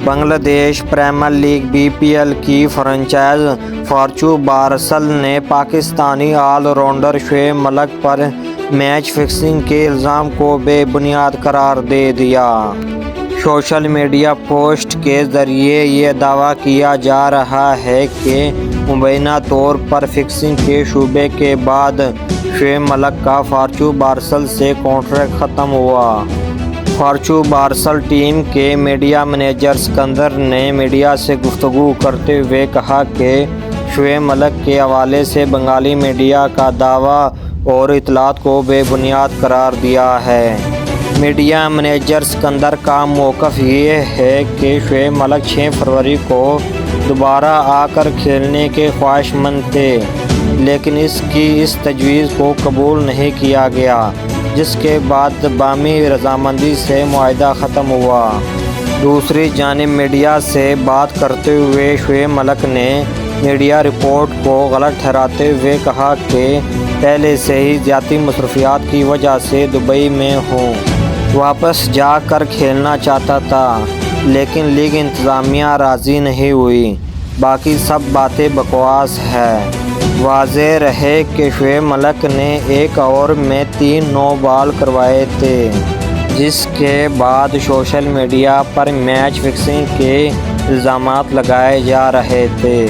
بنگلہ دیش premiere league BPL کی franchise فارچو بارسل نے پاکستانی آل راؤنڈر شعیب ملک پر میچ فکسنگ کے الزام کو بے بنیاد قرار دے دیا۔ سوشل میڈیا پوسٹ کے ذریعے یہ دعویٰ کیا جا رہا ہے کہ مبینہ طور پر فکسنگ کے شبے کے بعد شعیب ملک کا فارچو بارسل سے کانٹریکٹ ختم ہوا۔ فارچو بارسل ٹیم کے میڈیا منیجر سکندر نے میڈیا سے گفتگو کرتے ہوئے کہا کہ شعیب ملک کے حوالے سے بنگالی میڈیا کا دعویٰ اور اطلاعات کو بے بنیاد قرار دیا ہے۔ میڈیا منیجر سکندر کا موقف یہ ہے کہ شعیب ملک 6 فروری کو دوبارہ آ کر کھیلنے کے خواہش مند تھے، لیکن اس کی اس تجویز کو قبول نہیں کیا گیا، جس کے بعد باہمی رضامندی سے معاہدہ ختم ہوا۔ دوسری جانب میڈیا سے بات کرتے ہوئے شعیب ملک نے میڈیا رپورٹ کو غلط ٹھہراتے ہوئے کہا کہ پہلے سے ہی ذاتی مصروفیات کی وجہ سے دبئی میں ہوں، واپس جا کر کھیلنا چاہتا تھا، لیکن لیگ انتظامیہ راضی نہیں ہوئی، باقی سب باتیں بکواس ہے۔ واضح رہے کہ شعیب ملک نے ایک اوور میں 3 نو بال کروائے تھے، جس کے بعد سوشل میڈیا پر میچ فکسنگ کے الزامات لگائے جا رہے تھے۔